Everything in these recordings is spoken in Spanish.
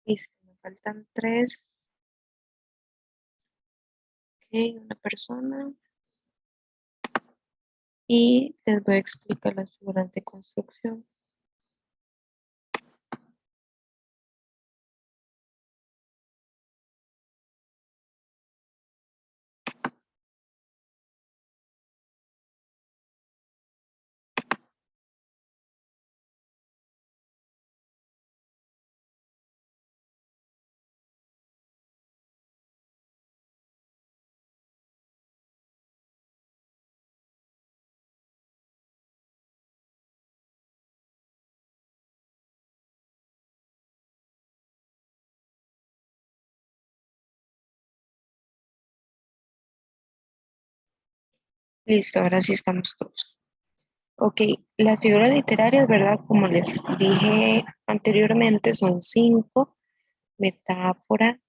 Listo, me faltan tres. Ok, una persona. Y les voy a explicar las figuras de construcción. Listo, ahora sí estamos todos. Ok, las figuras literarias, ¿verdad? Como les dije anteriormente, son cinco: metáfora,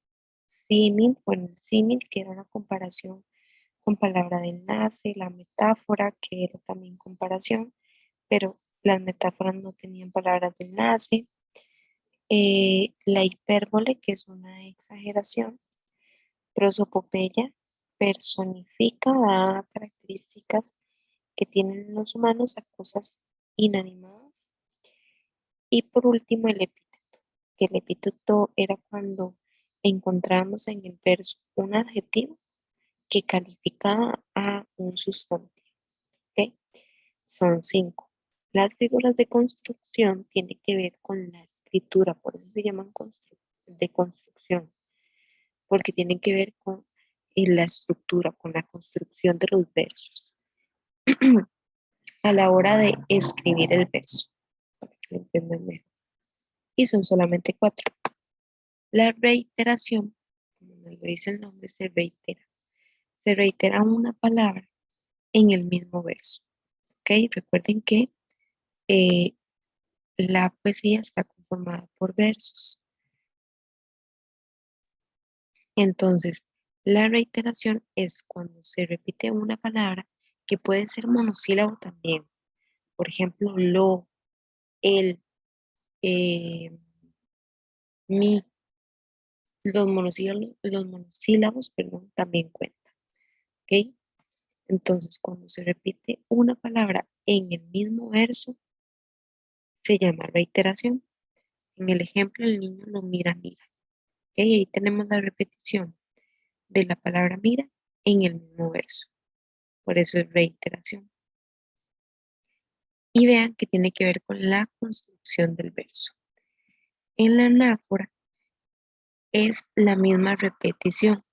símil, bueno, el símil, que era una comparación con palabra de enlace; la metáfora, que era también comparación, pero las metáforas no tenían palabras de enlace; la hipérbole, que es una exageración; prosopopeya, personifica, da características que tienen los humanos a cosas inanimadas; y por último, el epíteto, que el epíteto era cuando encontramos en el verso un adjetivo que calificaba a un sustantivo. ¿Ok? Son cinco. Las figuras de construcción tienen que ver con la escritura, por eso se llaman de construcción, porque tienen que ver con la estructura, con la construcción de los versos a la hora de escribir el verso, para que lo entiendan mejor. Y son solamente cuatro. La reiteración, como nos lo dice el nombre, se reitera. Se reitera una palabra en el mismo verso. ¿Ok? Recuerden que eh, la poesía está conformada por versos. Entonces, la reiteración es cuando se repite una palabra que puede ser monosílabo también. Por ejemplo, lo, el, eh, mi. Los monosílabos, perdón, también cuentan. ¿Ok? Entonces, cuando se repite una palabra en el mismo verso, se llama reiteración. En el ejemplo, el niño lo mira, mira. ¿Ok? Ahí tenemos la repetición de la palabra mira en el mismo verso. Por eso es reiteración. Y vean que tiene que ver con la construcción del verso. En la anáfora es la misma repetición,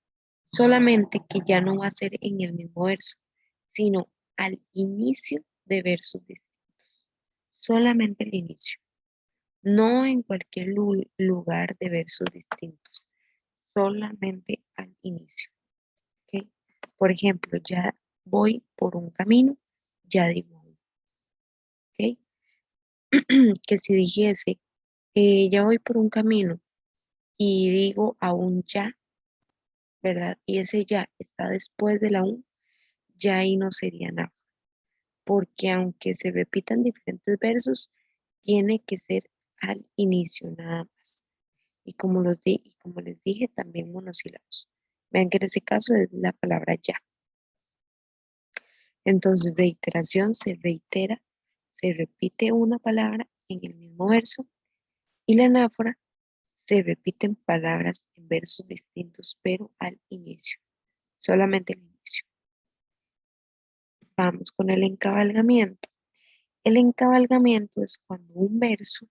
solamente que ya no va a ser en el mismo verso, sino al inicio de versos distintos. Solamente el inicio, no en cualquier lugar de versos distintos, solamente al inicio. ¿Ok? Por ejemplo, ya voy por un camino, ya digo aún. ¿Ok? Que si dijese, ya voy por un camino y digo aún ya, ¿verdad? Y ese ya está después de la aún, ya ahí no sería nada, porque aunque se repitan diferentes versos, tiene que ser al inicio nada más. Y como les dije, también monosílabos. Vean que en ese caso es la palabra ya. Entonces, reiteración: se reitera, se repite una palabra en el mismo verso, y la anáfora: se repiten palabras en versos distintos, pero al inicio, solamente el inicio. Vamos con el encabalgamiento. El encabalgamiento es cuando un verso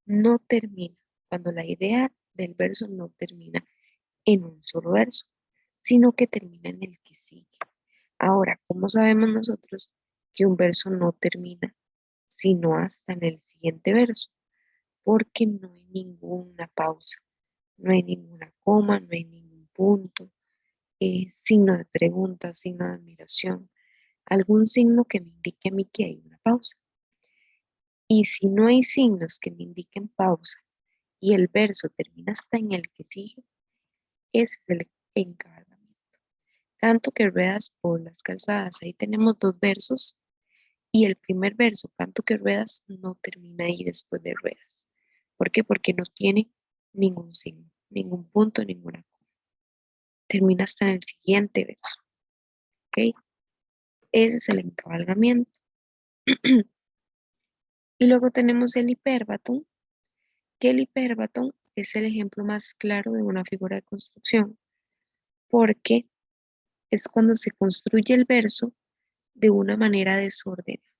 no termina, cuando la idea del verso no termina en un solo verso, sino que termina en el que sigue. Ahora, ¿cómo sabemos nosotros que un verso no termina sino hasta en el siguiente verso? Porque no hay ninguna pausa, no hay ninguna coma, no hay ningún punto, signo de pregunta, signo de admiración, algún signo que me indique a mí que hay una pausa. Y si no hay signos que me indiquen pausa y el verso termina hasta en el que sigue, ese es el encabalgamiento. Canto que ruedas por las calzadas. Ahí tenemos dos versos y el primer verso, canto que ruedas, no termina ahí después de ruedas. ¿Por qué? Porque no tiene ningún signo, ningún punto, ninguna coma. Termina hasta en el siguiente verso, ¿ok? Ese es el encabalgamiento. Y luego tenemos el hipérbaton, que el hipérbaton es el ejemplo más claro de una figura de construcción, porque es cuando se construye el verso de una manera desordenada.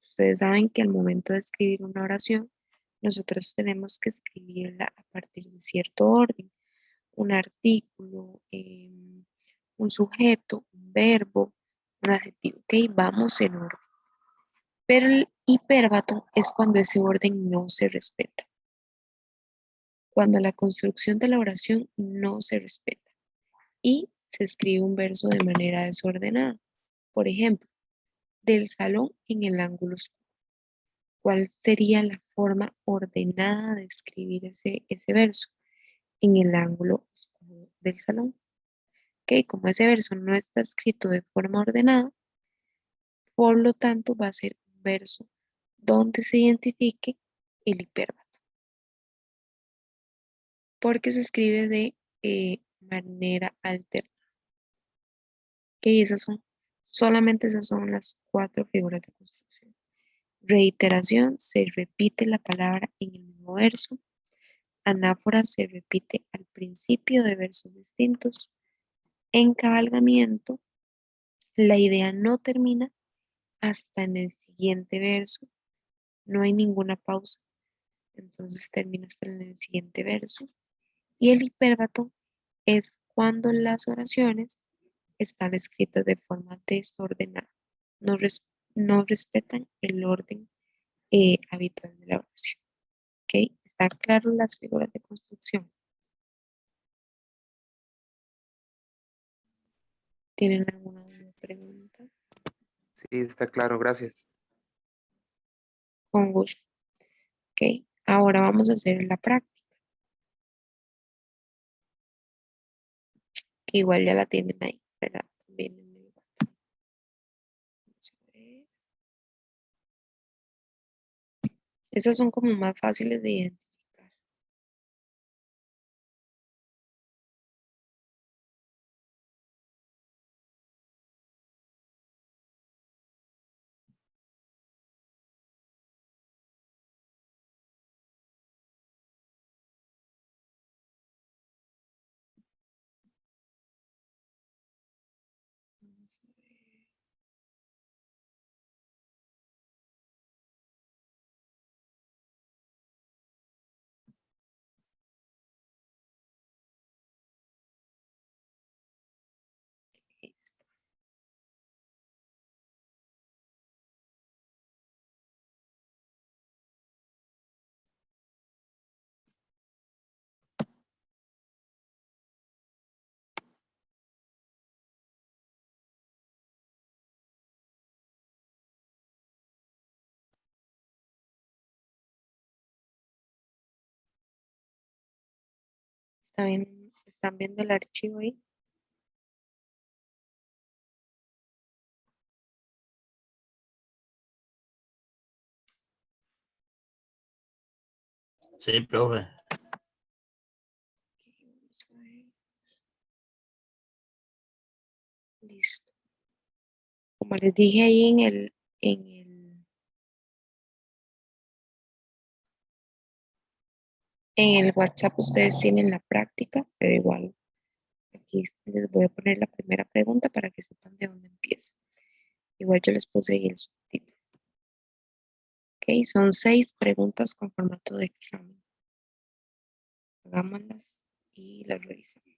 Ustedes saben que al momento de escribir una oración, nosotros tenemos que escribirla a partir de cierto orden, un artículo, un sujeto, un verbo, un adjetivo, ¿ok? Vamos en orden. Pero el hipérbaton es cuando ese orden no se respeta, cuando la construcción de la oración no se respeta y se escribe un verso de manera desordenada. Por ejemplo, del salón en el ángulo oscuro. ¿Cuál sería la forma ordenada de escribir ese verso? En el ángulo oscuro del salón. ¿Ok? Como ese verso no está escrito de forma ordenada, por lo tanto va a ser un verso donde se identifique el hipérbato, porque se escribe de manera alterna. ¿Ok? Solamente esas son las cuatro figuras de construcción. Reiteración, se repite la palabra en el mismo verso. Anáfora se repite al principio de versos distintos. Encabalgamiento, la idea no termina hasta en el siguiente verso. No hay ninguna pausa, entonces termina hasta en el siguiente verso. Y el hipérbato es cuando las oraciones están escritas de forma desordenada. No, no respetan el orden habitual de la oración. ¿Ok? ¿Están claras las figuras de construcción? ¿Tienen alguna duda o pregunta? Sí, está claro, gracias. Con gusto. ¿Ok? Ahora vamos a hacer la práctica, que igual ya la tienen ahí, ¿verdad? También en el WhatsApp. Vamos a ver. Esas son como más fáciles de identificar. Vamos a ver. Listo. ¿Está bien? ¿Están viendo el archivo ahí? Sí, profe. Ok, vamos a ver. Listo. Como les dije ahí en el WhatsApp, ustedes tienen la práctica, pero igual aquí les voy a poner la primera pregunta para que sepan de dónde empieza. Igual yo les puse ahí el subtítulo. Ok, son 6 preguntas con formato de examen. Hagámoslas y las revisamos.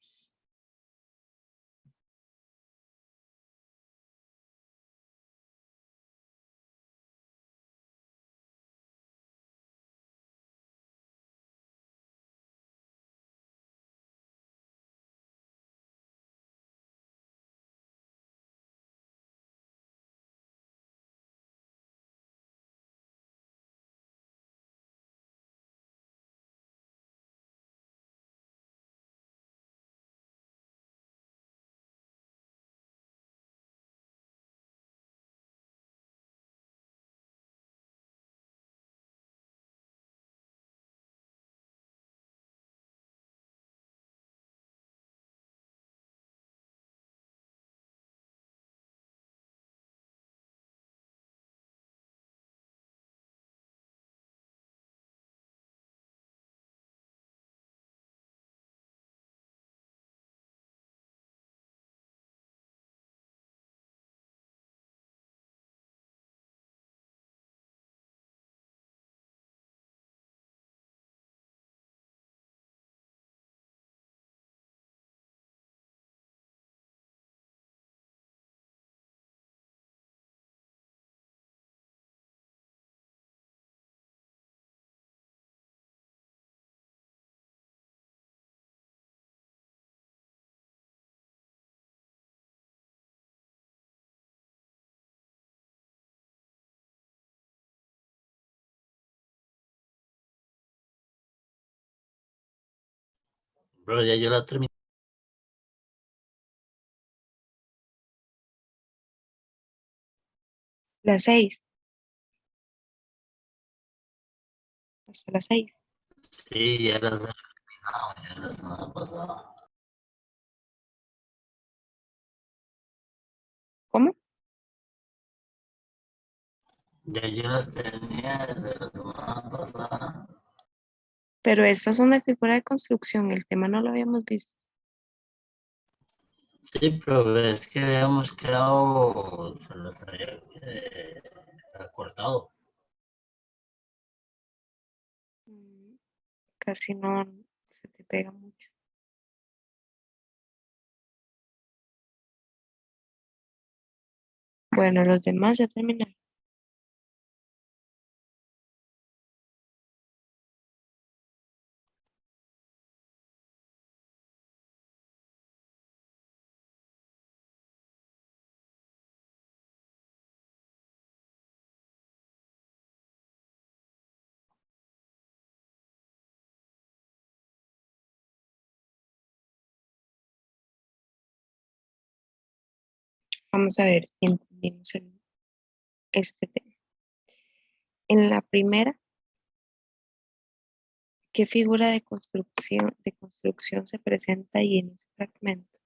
Pero ya yo la terminé. Las 6. Hasta las 6. Sí, ya la he terminado, ya la semana pasada. ¿Cómo? Ya yo las tenía desde la semana pasada. Pero estas son de figura de construcción. El tema no lo habíamos visto. Sí, pero es que habíamos quedado, se los había cortado. Casi no se te pega mucho. Bueno, los demás ya terminaron. Vamos a ver si entendimos este tema. En la primera, ¿qué figura de construcción se presenta ahí en ese fragmento?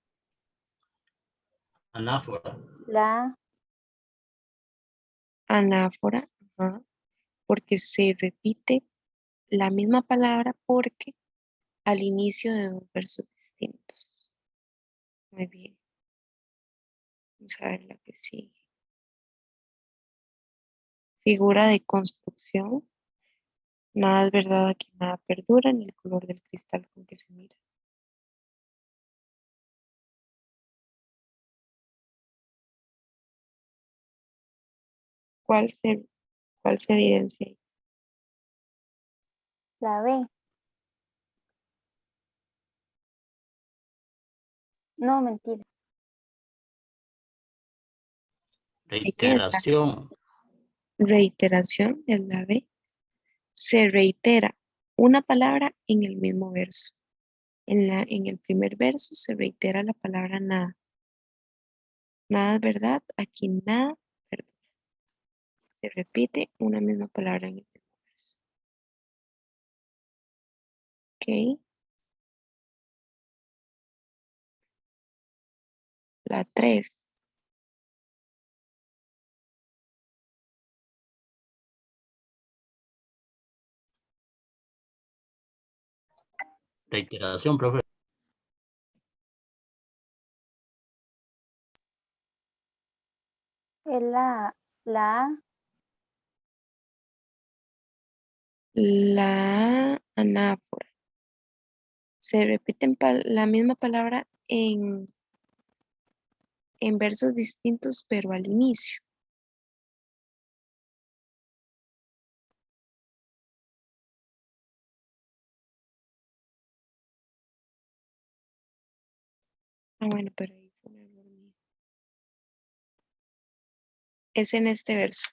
Anáfora. La Anáfora, ajá, porque se repite la misma palabra porque al inicio de dos versos distintos. Muy bien. Vamos a ver la que sigue. Figura de construcción. Nada es verdad aquí, nada perdura, ni el color del cristal con que se mira. ¿Cuál se, cuál se evidencia ahí? la B. No, mentira. Reiteración. Reiteración es la B. Se reitera una palabra en el mismo verso. En el primer verso se reitera la palabra nada. Nada es verdad, aquí nada perdura. Se repite una misma palabra en el mismo verso. Ok. La 3. Reiteración, profe. Es la A. La anáfora. Se repite la misma palabra en versos distintos, pero al inicio. Ah, bueno, pero ahí fue un error mío. Es en este verso.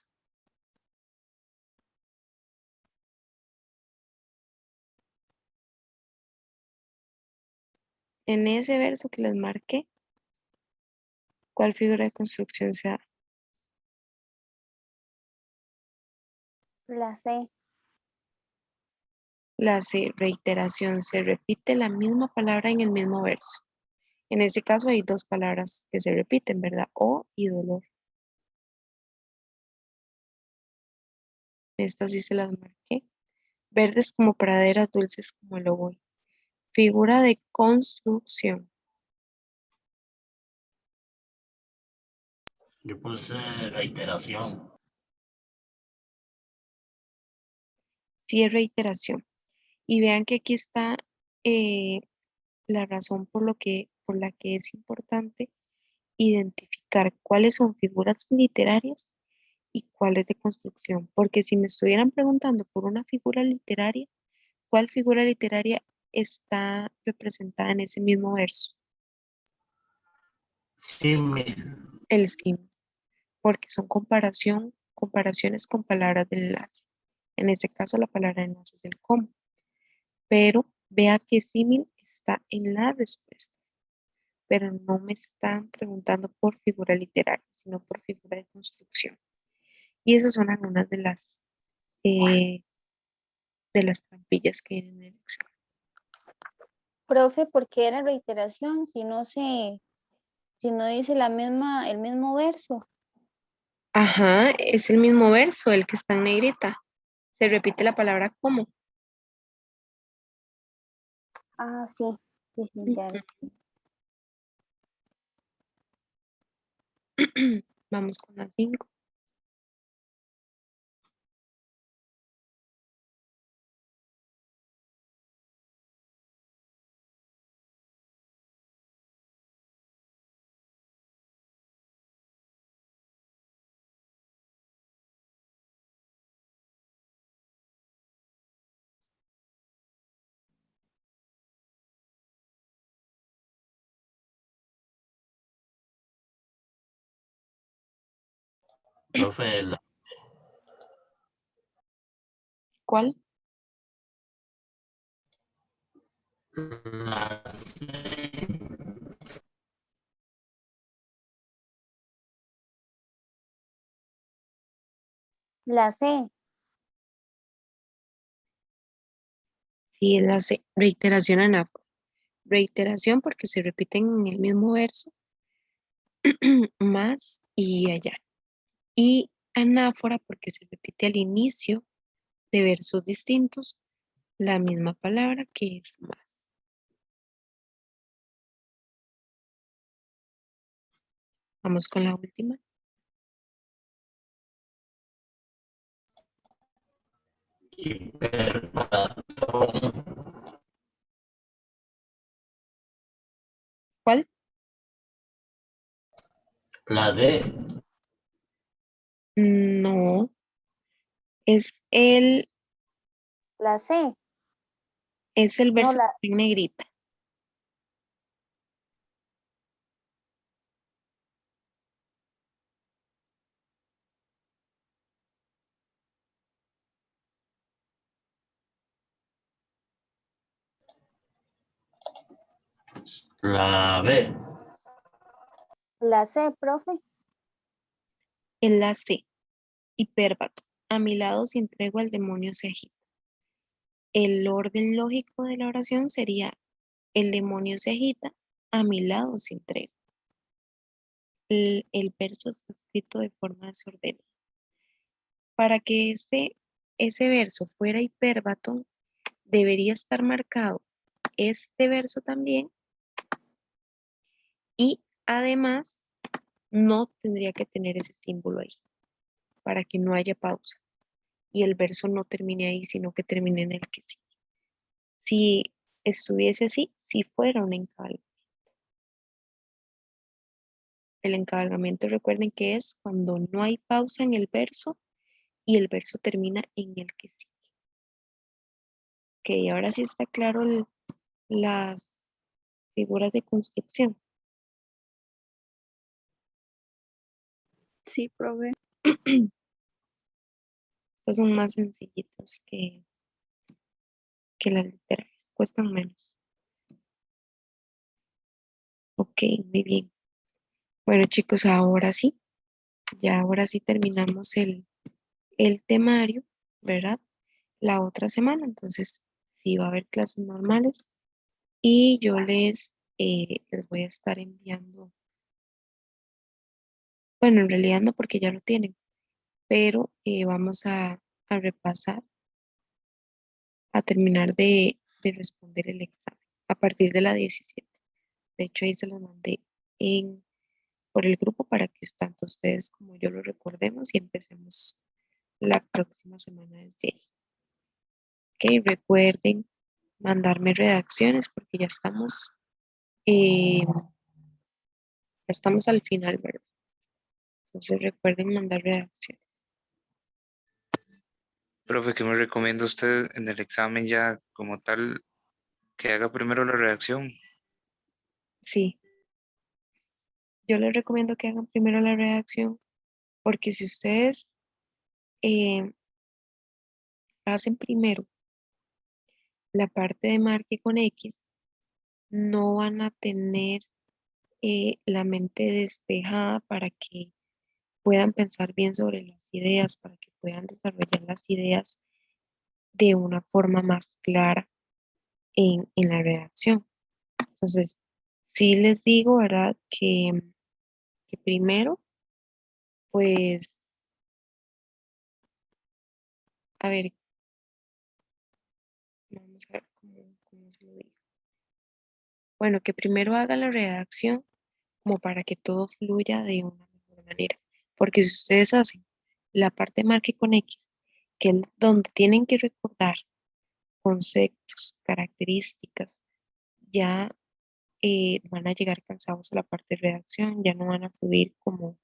En ese verso que les marqué, ¿cuál figura de construcción se da? La C. La C, reiteración. Se repite la misma palabra en el mismo verso. En ese caso hay dos palabras que se repiten, ¿verdad? O y dolor. Estas sí se las marqué. Verdes como praderas, dulces como el oboe. Figura de construcción. Yo puse reiteración. Sí es reiteración. Y vean que aquí está eh, la razón por la que es importante identificar cuáles son figuras literarias y cuáles de construcción. Porque si me estuvieran preguntando por una figura literaria, ¿cuál figura literaria está representada en ese mismo verso? Símil. El símil, porque son comparaciones con palabras de enlace. En este caso, la palabra de enlace es el cómo. Pero vea que símil está en las respuestas, pero no me están preguntando por figura literaria, sino por figura de construcción. Y esas son algunas eh, de las trampillas que vienen en el examen. Profe, ¿por qué era reiteración si si no dice el mismo verso? Ajá, es el mismo verso, el que está en negrita. Se repite la palabra como. Ah, sí, sí, sí, ya. Vamos con la 5. Profe, ¿Cuál? la La C, Sí, es la C. Reiteración anáfora. Reiteración porque se repiten en el mismo verso, más y allá. Y anáfora porque se repite al inicio de versos distintos la misma palabra que es más. Vamos con la última. hiperpatrón, ¿Cuál? la D, No, es la C, el no verso que la, está en negrita. la B, la C, profe. Es la C. Hipérbato. A mi lado sin tregua el demonio se agita. El orden lógico de la oración sería: el demonio se agita a mi lado sin tregua. El verso está escrito de forma desordenada. Para que ese verso fuera hipérbato, debería estar marcado este verso también y además no tendría que tener ese símbolo ahí para que no haya pausa y el verso no termine ahí, sino que termine en el que sí. Si estuviese así, si fuera un encabalgamiento. El encabalgamiento, recuerden que es cuando no hay pausa en el verso y el verso termina en el que sigue. Ok, ahora sí está claro las figuras de construcción. Sí, profe. Estas son más sencillitas que las literarias, cuestan menos. Ok, muy bien. Bueno, chicos, ahora sí terminamos el temario, ¿verdad? La otra semana, entonces sí va a haber clases normales y yo les voy a estar enviando, bueno, en realidad no porque ya lo tienen, pero vamos a repasar, a terminar de responder el examen a partir de la 17. De hecho, ahí se los mandé por el grupo para que tanto ustedes como yo lo recordemos y empecemos la próxima semana desde ahí. Ok, recuerden mandarme redacciones porque ya estamos al final, ¿verdad? Entonces recuerden mandar redacciones. Profe, ¿qué me recomienda usted en el examen ya como tal que haga primero la redacción? Sí, yo les recomiendo que hagan primero la redacción porque si ustedes eh, hacen primero la parte de marque con X, no van a tener la mente despejada para que puedan pensar bien sobre las ideas, para que puedan desarrollar las ideas de una forma más clara en la redacción. Entonces, sí les digo, ¿verdad? Que primero, pues, a ver, vamos a ver cómo se lo digo. Bueno, que primero haga la redacción como para que todo fluya de una mejor manera. Porque si ustedes hacen la parte de marque con X, que es donde tienen que recordar conceptos, características, ya van a llegar cansados a la parte de redacción, ya no van a fluir con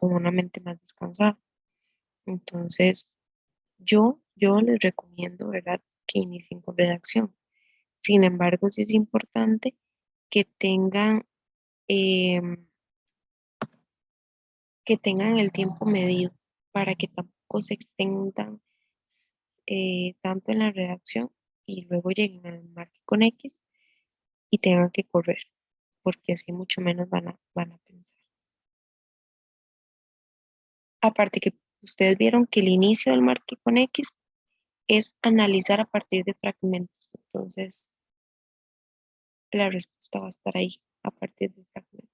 una mente más descansada. Entonces, yo les recomiendo, ¿verdad?, que inicien con redacción. Sin embargo, sí es importante que em, que tengan el tiempo medido para que tampoco se extendan tanto en la redacción y luego lleguen al marque con X y tengan que correr, porque así mucho menos van a pensar. Aparte que ustedes vieron que el inicio del marque con X es analizar a partir de fragmentos. Entonces, la respuesta va a estar ahí, a partir de fragmentos.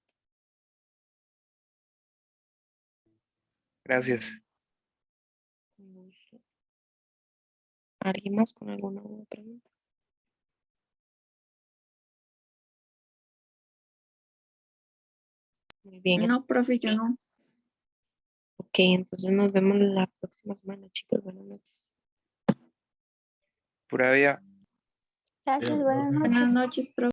Gracias. Con gusto. ¿Alguien más con alguna otra pregunta? Muy bien. No, profe, yo no. Ok, entonces nos vemos la próxima semana, chicos. Buenas noches. Pura vida. Gracias, buenas Buenas noches. Buenas noches, profe.